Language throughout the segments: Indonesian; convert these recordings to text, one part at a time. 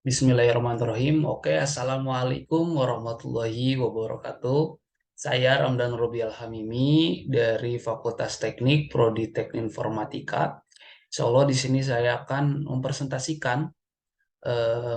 Bismillahirrahmanirrahim. Oke, Assalamualaikum warahmatullahi wabarakatuh. Saya Ramdan Robial Hamimi dari Fakultas Teknik Prodi Teknik Informatika. Insya Allah di sini saya akan mempresentasikan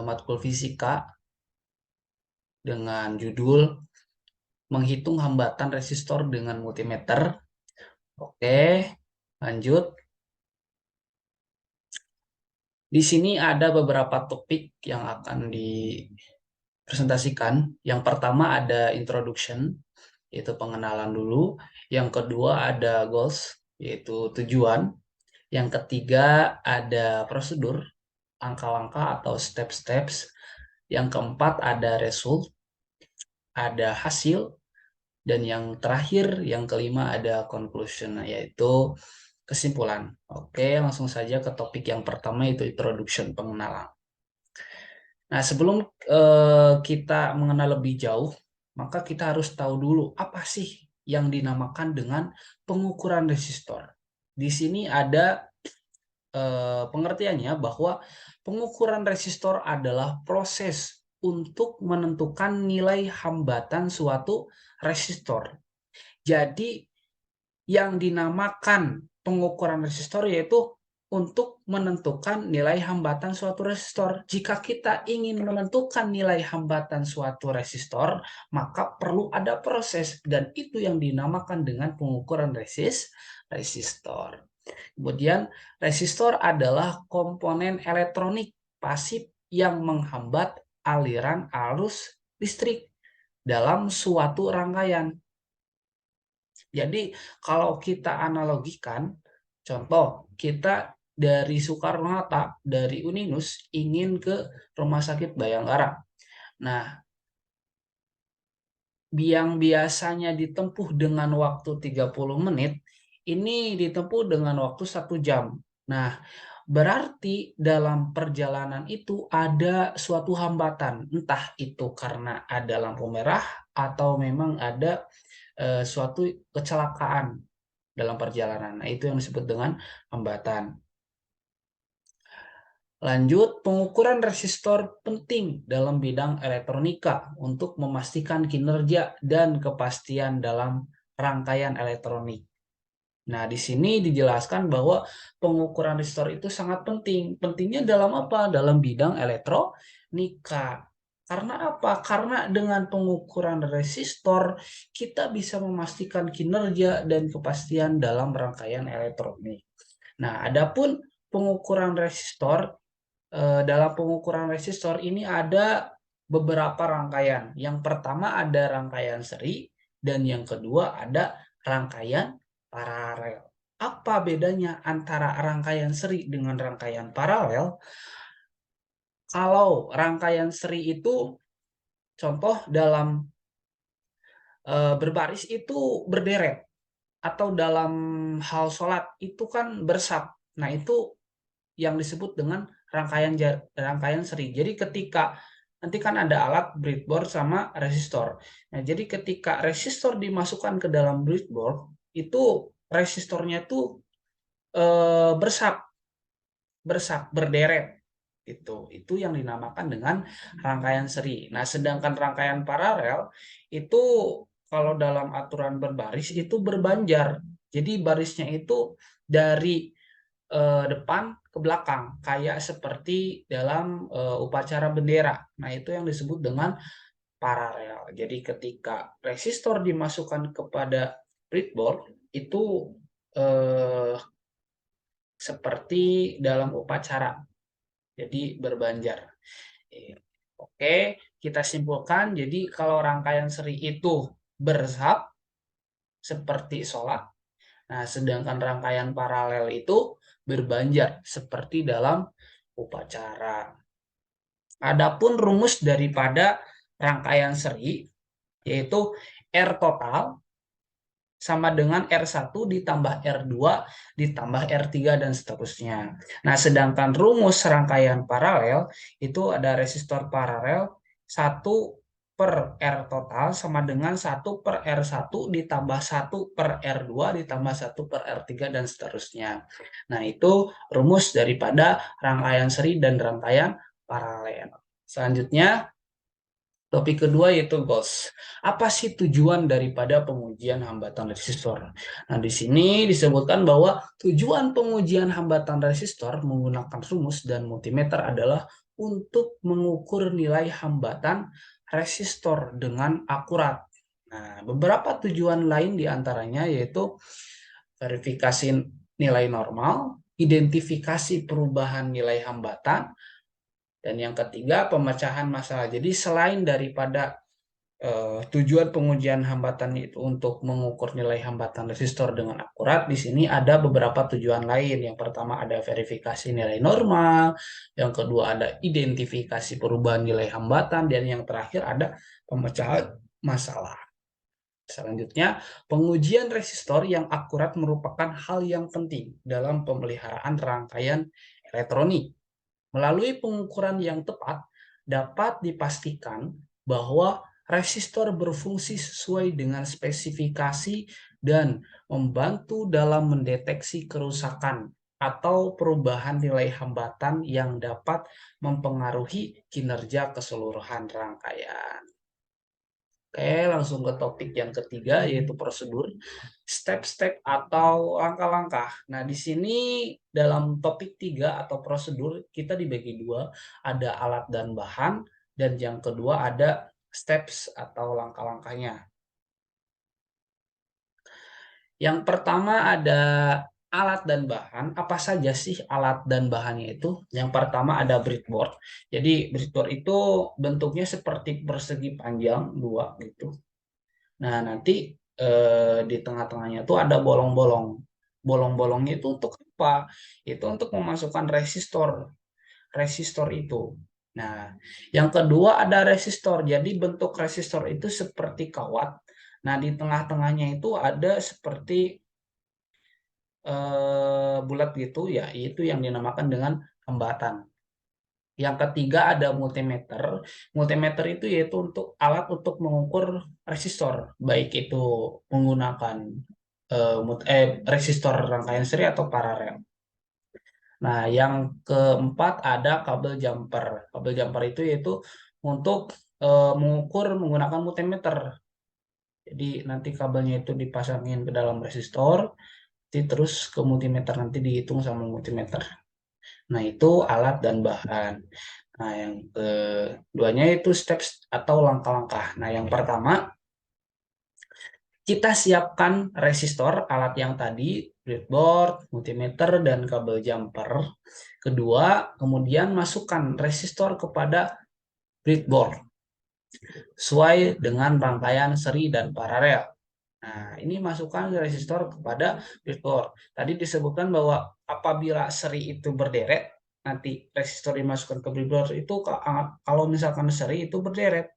matkul fisika dengan judul Menghitung Hambatan Resistor dengan Multimeter. Oke, lanjut. Di sini ada beberapa topik yang akan dipresentasikan. Yang pertama ada introduction, yaitu pengenalan dulu. Yang kedua ada goals, yaitu tujuan. Yang ketiga ada prosedur, langkah-langkah atau step-steps. Yang keempat ada result, ada hasil. Dan yang terakhir, yang kelima ada conclusion, yaitu kesimpulan. Oke, langsung saja ke topik yang pertama, yaitu introduction, pengenalan. Nah, sebelum kita mengenal lebih jauh, maka kita harus tahu dulu apa sih yang dinamakan dengan pengukuran resistor. Di sini ada pengertiannya bahwa pengukuran resistor adalah proses untuk menentukan nilai hambatan suatu resistor. Jadi, yang dinamakan pengukuran resistor yaitu untuk menentukan nilai hambatan suatu resistor. Jika kita ingin menentukan nilai hambatan suatu resistor, maka perlu ada proses, dan itu yang dinamakan dengan pengukuran resistor. Kemudian, resistor adalah komponen elektronik pasif yang menghambat aliran arus listrik dalam suatu rangkaian. Jadi kalau kita analogikan, contoh kita dari Soekarno-Hatta, dari Uninus ingin ke Rumah Sakit Bayangkara. Nah, yang biasanya ditempuh dengan waktu 30 menit, ini ditempuh dengan waktu 1 jam. Nah, berarti dalam perjalanan itu ada suatu hambatan, entah itu karena ada lampu merah atau memang ada suatu kecelakaan dalam perjalanan. Nah, itu yang disebut dengan hambatan. Lanjut, pengukuran resistor penting dalam bidang elektronika untuk memastikan kinerja dan kepastian dalam rangkaian elektronik. Nah, di sini dijelaskan bahwa pengukuran resistor itu sangat penting. Pentingnya dalam apa? Dalam bidang elektronika. Karena apa? Karena dengan pengukuran resistor, kita bisa memastikan kinerja dan kepastian dalam rangkaian elektronik. Nah, adapun pengukuran resistor, dalam pengukuran resistor ini ada beberapa rangkaian. Yang pertama ada rangkaian seri, dan yang kedua ada rangkaian paralel. Apa bedanya antara rangkaian seri dengan rangkaian paralel? Kalau rangkaian seri itu, contoh dalam berbaris itu berderet, atau dalam hal sholat itu kan bersab. Nah, itu yang disebut dengan rangkaian seri. Jadi ketika nanti kan ada alat breadboard sama resistor. Nah, jadi ketika resistor dimasukkan ke dalam breadboard, itu resistornya itu berderet gitu. Itu yang dinamakan dengan rangkaian seri. Nah, sedangkan rangkaian paralel itu kalau dalam aturan berbaris itu berbanjar. Jadi barisnya itu dari depan ke belakang, kayak seperti dalam upacara bendera. Nah, itu yang disebut dengan paralel. Jadi ketika resistor dimasukkan kepada breadboard itu eh, seperti dalam upacara, jadi berbanjar. Oke, kita simpulkan. Jadi kalau rangkaian seri itu bersab seperti sholat. Nah, sedangkan rangkaian paralel itu berbanjar seperti dalam upacara. Adapun rumus daripada rangkaian seri yaitu R total sama dengan R1 ditambah R2 ditambah R3 dan seterusnya. Nah, sedangkan rumus rangkaian paralel itu ada resistor paralel 1 per R total sama dengan 1 per R1 ditambah 1 per R2 ditambah 1 per R3 dan seterusnya. Nah, itu rumus daripada rangkaian seri dan rangkaian paralel. Selanjutnya, topik kedua yaitu goals. Apa sih tujuan daripada pengujian hambatan resistor? Nah, di sini disebutkan bahwa tujuan pengujian hambatan resistor menggunakan rumus dan multimeter adalah untuk mengukur nilai hambatan resistor dengan akurat. Nah, beberapa tujuan lain diantaranya yaitu verifikasi nilai normal, identifikasi perubahan nilai hambatan, dan yang ketiga, pemecahan masalah. Jadi selain daripada tujuan pengujian hambatan itu untuk mengukur nilai hambatan resistor dengan akurat, di sini ada beberapa tujuan lain. Yang pertama ada verifikasi nilai normal, yang kedua ada identifikasi perubahan nilai hambatan, dan yang terakhir ada pemecahan masalah. Selanjutnya, pengujian resistor yang akurat merupakan hal yang penting dalam pemeliharaan rangkaian elektronik. Melalui pengukuran yang tepat, dapat dipastikan bahwa resistor berfungsi sesuai dengan spesifikasi dan membantu dalam mendeteksi kerusakan atau perubahan nilai hambatan yang dapat mempengaruhi kinerja keseluruhan rangkaian. Oke, langsung ke topik yang ketiga, yaitu prosedur, step-step atau langkah-langkah. Nah, di sini dalam topik 3 atau prosedur, kita dibagi dua, ada alat dan bahan, dan yang kedua ada steps atau langkah-langkahnya. Yang pertama ada alat dan bahan. Apa saja sih alat dan bahannya itu? Yang pertama ada breadboard. Jadi breadboard itu bentuknya seperti persegi panjang dua gitu. Nah, nanti di tengah-tengahnya tuh ada bolong-bolong. Bolong-bolongnya itu untuk apa? Itu untuk memasukkan resistor itu. Nah, yang kedua ada resistor. Jadi bentuk resistor itu seperti kawat. Nah, di tengah-tengahnya itu ada seperti bulat gitu ya, itu yang dinamakan dengan hambatan. Yang ketiga ada multimeter. Multimeter itu yaitu untuk alat untuk mengukur resistor, baik itu menggunakan resistor rangkaian seri atau paralel. Nah, yang keempat ada kabel jumper. Kabel jumper itu yaitu untuk mengukur menggunakan multimeter. Jadi nanti kabelnya itu dipasangin ke dalam resistor, terus ke multimeter, nanti dihitung sama multimeter. Nah, itu alat dan bahan. Nah, yang keduanya itu steps atau langkah-langkah. Nah, yang pertama, kita siapkan resistor, alat yang tadi, breadboard, multimeter, dan kabel jumper. Kedua, kemudian masukkan resistor kepada breadboard sesuai dengan rangkaian seri dan paralel. Nah, ini masukkan resistor kepada breadboard. Tadi disebutkan bahwa apabila seri itu berderet, nanti resistor dimasukkan ke breadboard itu kalau misalkan seri itu berderet,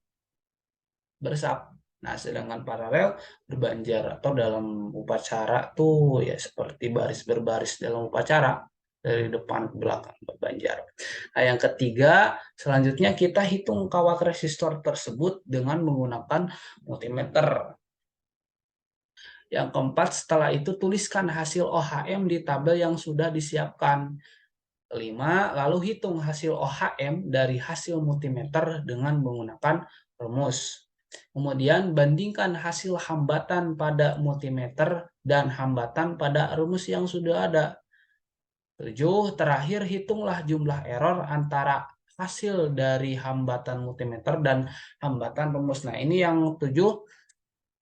bersap. Nah, sedangkan paralel berbanjar atau dalam upacara tuh ya seperti baris berbaris dalam upacara dari depan ke belakang berbanjar. Nah, yang ketiga, selanjutnya kita hitung kawat resistor tersebut dengan menggunakan multimeter. Yang keempat, setelah itu tuliskan hasil OHM di tabel yang sudah disiapkan. Kelima, lalu hitung hasil OHM dari hasil multimeter dengan menggunakan rumus. Kemudian bandingkan hasil hambatan pada multimeter dan hambatan pada rumus yang sudah ada. 7, terakhir hitunglah jumlah error antara hasil dari hambatan multimeter dan hambatan rumus. Nah, ini yang 7,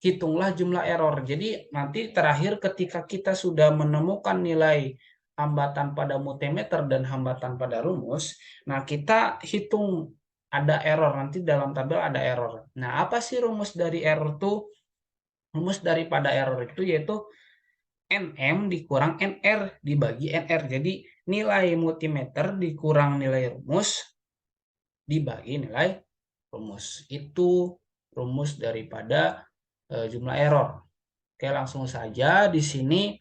hitunglah jumlah error. Jadi nanti terakhir ketika kita sudah menemukan nilai hambatan pada multimeter dan hambatan pada rumus, nah kita hitung ada error, nanti dalam tabel ada error. Nah, apa sih rumus dari error itu? Rumus daripada error itu yaitu NM dikurang NR dibagi NR. Jadi nilai multimeter dikurang nilai rumus dibagi nilai rumus. Itu rumus daripada jumlah error. Oke, langsung saja di sini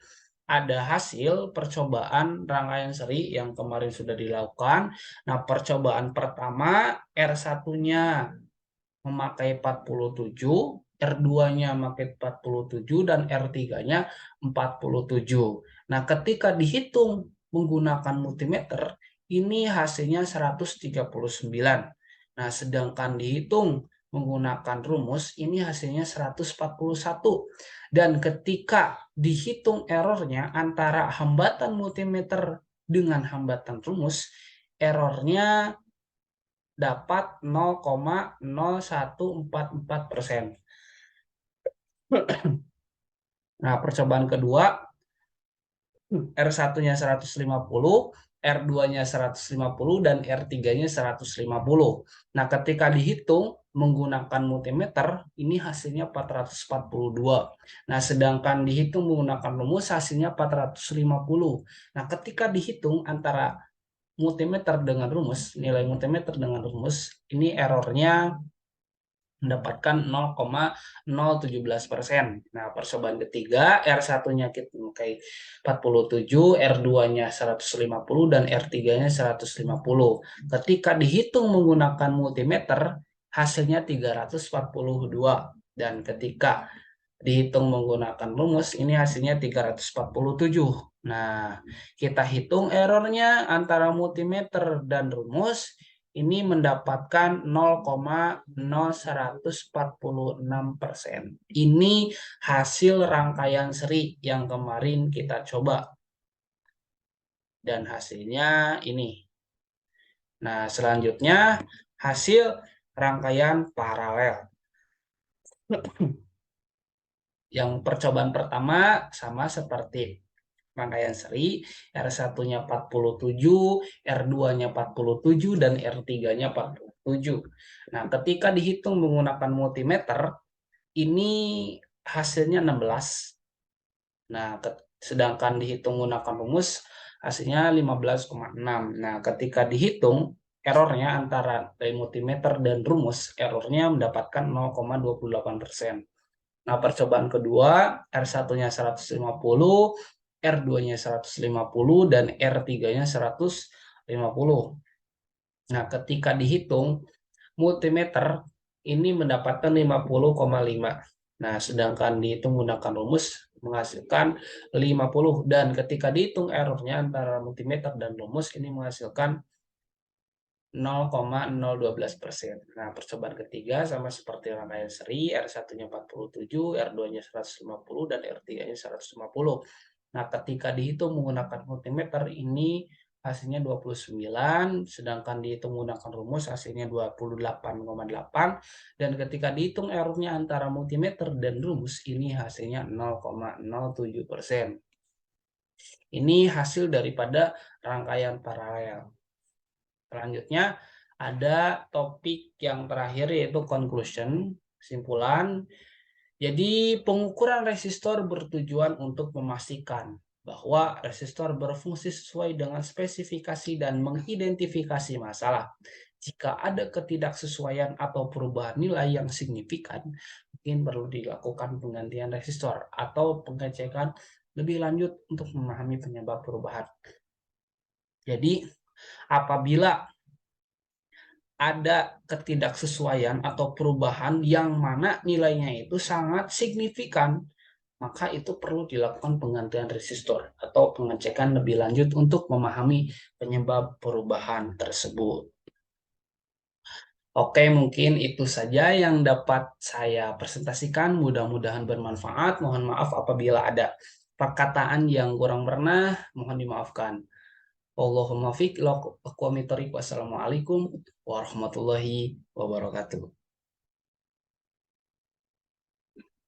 ada hasil percobaan rangkaian seri yang kemarin sudah dilakukan. Nah, percobaan pertama R1-nya memakai 47, R2-nya memakai 47, dan R3-nya 47. Nah, ketika dihitung menggunakan multimeter, ini hasilnya 139. Nah, sedangkan dihitung menggunakan rumus, ini hasilnya 141. Dan ketika dihitung errornya antara hambatan multimeter dengan hambatan rumus, errornya dapat 0,0144%. Nah, percobaan kedua, R1-nya 150, R2-nya 150, dan R3-nya 150. Nah, ketika dihitung menggunakan multimeter, ini hasilnya 442. Nah, sedangkan dihitung menggunakan rumus, hasilnya 450. Nah, ketika dihitung antara multimeter dengan rumus, nilai multimeter dengan rumus, ini errornya mendapatkan 0,017%. Nah, percobaan ketiga, R1-nya kita pakai 47, R2-nya 150, dan R3-nya 150. Ketika dihitung menggunakan multimeter, hasilnya 342. Dan ketika dihitung menggunakan rumus, ini hasilnya 347. Nah, kita hitung errornya antara multimeter dan rumus, ini mendapatkan 0,0146%. Ini hasil rangkaian seri yang kemarin kita coba. Dan hasilnya ini. Nah, selanjutnya hasil rangkaian paralel. Yang percobaan pertama sama seperti rangkaian seri, R1-nya 47, R2-nya 47, dan R3-nya 47. Nah, ketika dihitung menggunakan multimeter, ini hasilnya 16. Nah, sedangkan dihitung menggunakan rumus, hasilnya 15,6. Nah, ketika dihitung errornya antara dari multimeter dan rumus, errornya mendapatkan 0,28%. Nah, percobaan kedua, R1-nya 150, R2-nya 150, dan R3-nya 150. Nah, ketika dihitung multimeter, ini mendapatkan 50,5. Nah, sedangkan dihitung menggunakan rumus menghasilkan 50. Dan ketika dihitung errornya antara multimeter dan rumus, ini menghasilkan 0,012%. Nah, percobaan ketiga sama seperti rangkaian seri, R1-nya 47, R2-nya 150, dan R3-nya 150. Nah, ketika dihitung menggunakan multimeter, ini hasilnya 29, sedangkan dihitung menggunakan rumus hasilnya 28,8, dan ketika dihitung errornya antara multimeter dan rumus, ini hasilnya 0,07%. Ini hasil daripada rangkaian paralel. Selanjutnya ada topik yang terakhir yaitu conclusion, kesimpulan. Jadi pengukuran resistor bertujuan untuk memastikan bahwa resistor berfungsi sesuai dengan spesifikasi dan mengidentifikasi masalah. Jika ada ketidaksesuaian atau perubahan nilai yang signifikan, mungkin perlu dilakukan penggantian resistor atau pengecekan lebih lanjut untuk memahami penyebab perubahan. Jadi apabila ada ketidaksesuaian atau perubahan yang mana nilainya itu sangat signifikan, maka itu perlu dilakukan penggantian resistor atau pengecekan lebih lanjut untuk memahami penyebab perubahan tersebut. Oke, mungkin itu saja yang dapat saya presentasikan. Mudah-mudahan bermanfaat. Mohon maaf apabila ada perkataan yang kurang berkenan, mohon dimaafkan. Allahumma fiq. Wassalamualaikum warahmatullahi wabarakatuh.